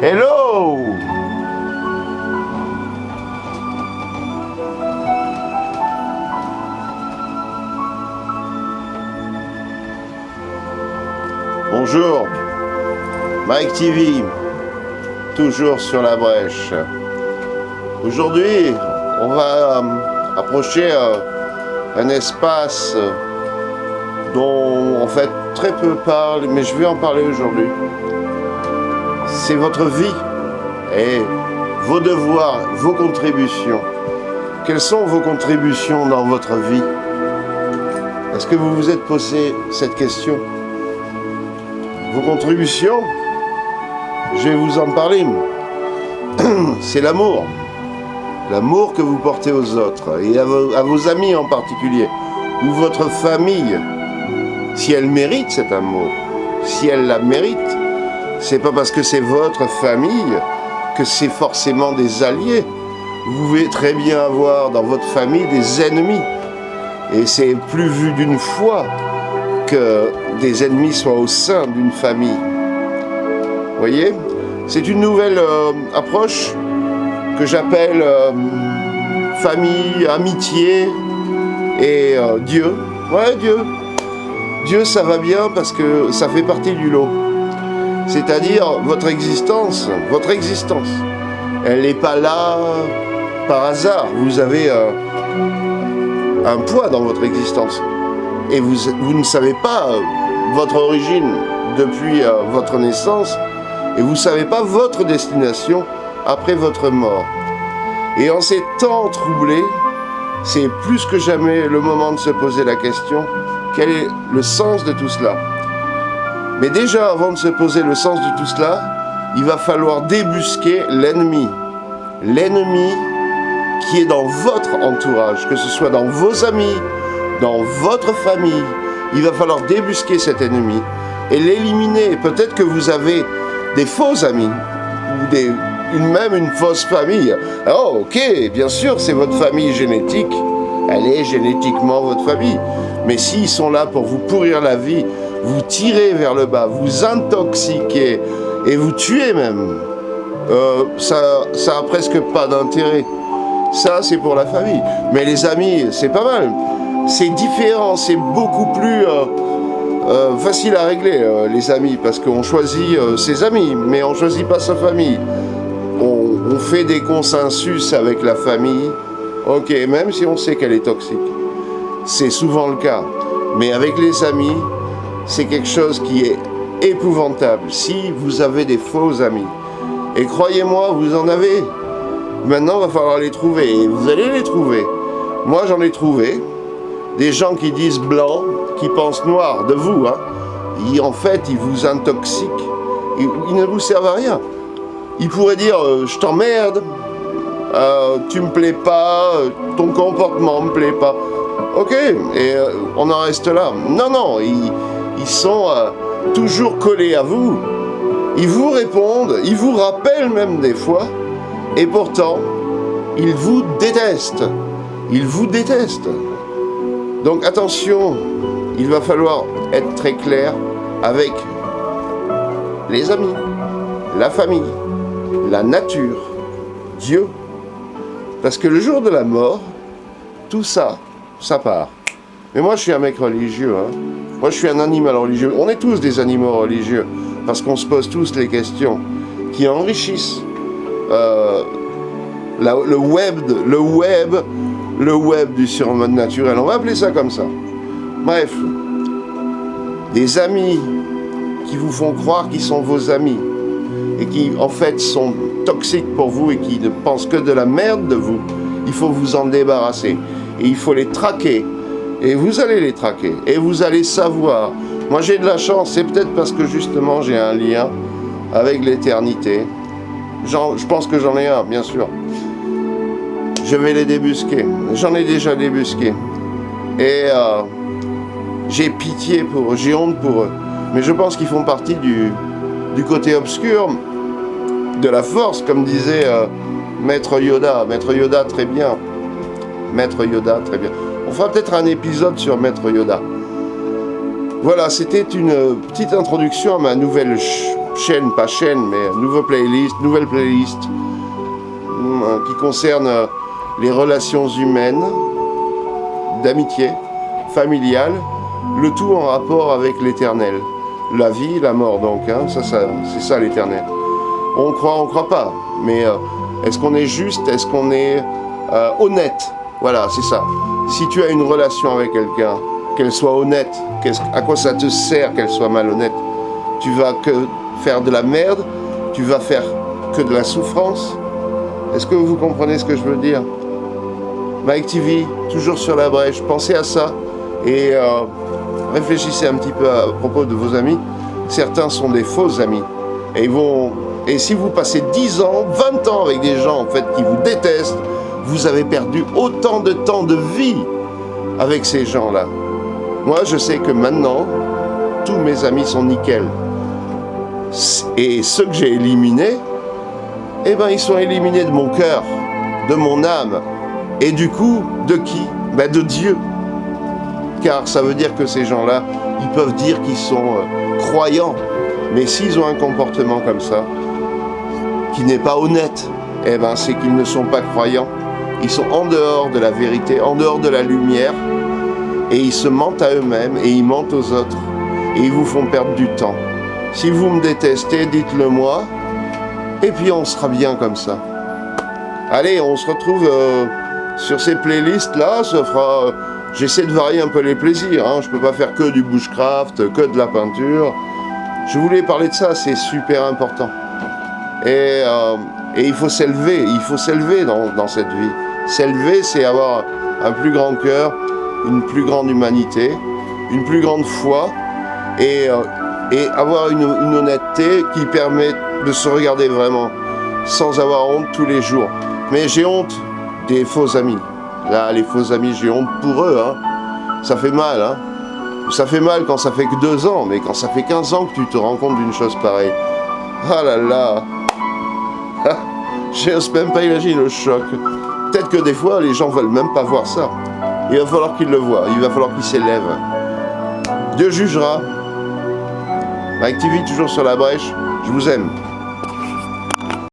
Hello! Bonjour, Mike TV, toujours sur la brèche. Aujourd'hui, on va approcher un espace dont en fait très peu parlent, mais je vais en parler aujourd'hui. C'est votre vie et vos devoirs, vos contributions. Quelles sont vos contributions dans votre vie? Est-ce que vous vous êtes posé cette question? Vos contributions, je vais vous en parler. C'est l'amour. L'amour que vous portez aux autres et à vos amis en particulier, ou votre famille. Si elle mérite cet amour, si elle la mérite, c'est pas parce que c'est votre famille que c'est forcément des alliés. Vous pouvez très bien avoir dans votre famille des ennemis. Et c'est plus vu d'une fois que des ennemis soient au sein d'une famille. Vous voyez? C'est une nouvelle approche que j'appelle famille, amitié et Dieu. Ouais, Dieu. Dieu, ça va bien parce que ça fait partie du lot. C'est-à-dire votre existence, elle n'est pas là par hasard. Vous avez un poids dans votre existence. Et vous ne savez pas votre origine depuis votre naissance. Et vous ne savez pas votre destination après votre mort. Et en ces temps troublés, c'est plus que jamais le moment de se poser la question, quel est le sens de tout cela? Mais déjà, avant de se poser le sens de tout cela, il va falloir débusquer l'ennemi. L'ennemi qui est dans votre entourage, que ce soit dans vos amis, dans votre famille. Il va falloir débusquer cet ennemi et l'éliminer. Peut-être que vous avez des faux amis, ou même une fausse famille. Oh, ok, bien sûr, c'est votre famille génétique. Elle est génétiquement votre famille. Mais s'ils sont là pour vous pourrir la vie, vous tirer vers le bas, vous intoxiquer et vous tuer même, ça a presque pas d'intérêt. Ça, c'est pour la famille. Mais les amis, c'est pas mal. C'est différent, c'est beaucoup plus facile à régler, les amis, parce qu'on choisit ses amis, mais on choisit pas sa famille. On fait des consensus avec la famille, ok, même si on sait qu'elle est toxique. C'est souvent le cas. Mais avec les amis, c'est quelque chose qui est épouvantable. Si vous avez des faux amis, et croyez-moi, vous en avez. Maintenant, il va falloir les trouver, et vous allez les trouver. Moi, j'en ai trouvé. Des gens qui disent blanc, qui pensent noir de vous. En fait, ils vous intoxiquent. Ils ne vous servent à rien. Ils pourraient dire je t'emmerde, tu me plais pas, ton comportement me plaît pas. Ok, et on en reste là. Non, ils sont toujours collés à vous. Ils vous répondent, ils vous rappellent même des fois. Et pourtant, ils vous détestent. Ils vous détestent. Donc attention, il va falloir être très clair avec les amis, la famille, la nature, Dieu. Parce que le jour de la mort, tout ça, ça part. Mais moi je suis un mec religieux, Moi je suis un animal religieux. On est tous des animaux religieux, parce qu'on se pose tous les questions qui enrichissent le web du surnaturel, on va appeler ça comme ça. Bref, des amis qui vous font croire qu'ils sont vos amis et qui en fait sont toxiques pour vous et qui ne pensent que de la merde de vous, il faut vous en débarrasser et il faut les traquer et vous allez les traquer et vous allez savoir. Moi j'ai de la chance, c'est peut-être parce que justement j'ai un lien avec l'éternité. Je pense que j'en ai un, bien sûr. Je vais les débusquer. J'en ai déjà débusqué. Et j'ai pitié pour eux, j'ai honte pour eux. Mais je pense qu'ils font partie du côté obscur de la force, comme disait Maître Yoda. Maître Yoda, très bien. Maître Yoda, très bien. On fera peut-être un épisode sur Maître Yoda. Voilà, c'était une petite introduction à ma nouvelle chaîne, pas chaîne, mais nouvelle playlist qui concerne les relations humaines, d'amitié, familiale, le tout en rapport avec l'éternel. La vie, la mort donc, hein, c'est ça l'éternel. On croit pas, mais est-ce qu'on est juste, est-ce qu'on est honnête? Voilà, c'est ça. Si tu as une relation avec quelqu'un, qu'elle soit honnête, à quoi ça te sert qu'elle soit malhonnête? Tu vas que faire de la merde, tu vas faire que de la souffrance. Est-ce que vous comprenez ce que je veux dire? Mike TV, toujours sur la brèche, pensez à ça et réfléchissez un petit peu à propos de vos amis. Certains sont des faux amis et si vous passez 10 ans, 20 ans avec des gens en fait qui vous détestent, vous avez perdu autant de temps de vie avec ces gens-là. Moi, je sais que maintenant, tous mes amis sont nickel. Et ceux que j'ai éliminés, eh ben, ils sont éliminés de mon cœur, de mon âme. Et du coup, de qui? Ben, de Dieu. Car ça veut dire que ces gens-là, ils peuvent dire qu'ils sont croyants. Mais s'ils ont un comportement comme ça, qui n'est pas honnête, eh ben, c'est qu'ils ne sont pas croyants. Ils sont en dehors de la vérité, en dehors de la lumière. Et ils se mentent à eux-mêmes et ils mentent aux autres. Et ils vous font perdre du temps. Si vous me détestez, dites-le moi. Et puis on sera bien comme ça. Allez, on se retrouve sur ces playlists-là. J'essaie de varier un peu les plaisirs. Hein. Je ne peux pas faire que du bushcraft, que de la peinture. Je voulais parler de ça, c'est super important. Et il faut s'élever. Il faut s'élever dans cette vie. S'élever, c'est avoir un plus grand cœur, une plus grande humanité, une plus grande foi et avoir une honnêteté qui permet de se regarder vraiment sans avoir honte tous les jours. Mais j'ai honte des faux amis. Là, les faux amis, j'ai honte pour eux. Hein. Ça fait mal. Hein. Ça fait mal quand ça fait que 2 ans, mais quand ça fait 15 ans que tu te rends compte d'une chose pareille. Ah là là. J'ose même pas imaginer le choc. Peut-être que des fois, les gens veulent même pas voir ça. Il va falloir qu'ils le voient. Il va falloir qu'ils s'élèvent. Dieu jugera. Mike TV, toujours sur la brèche. Je vous aime.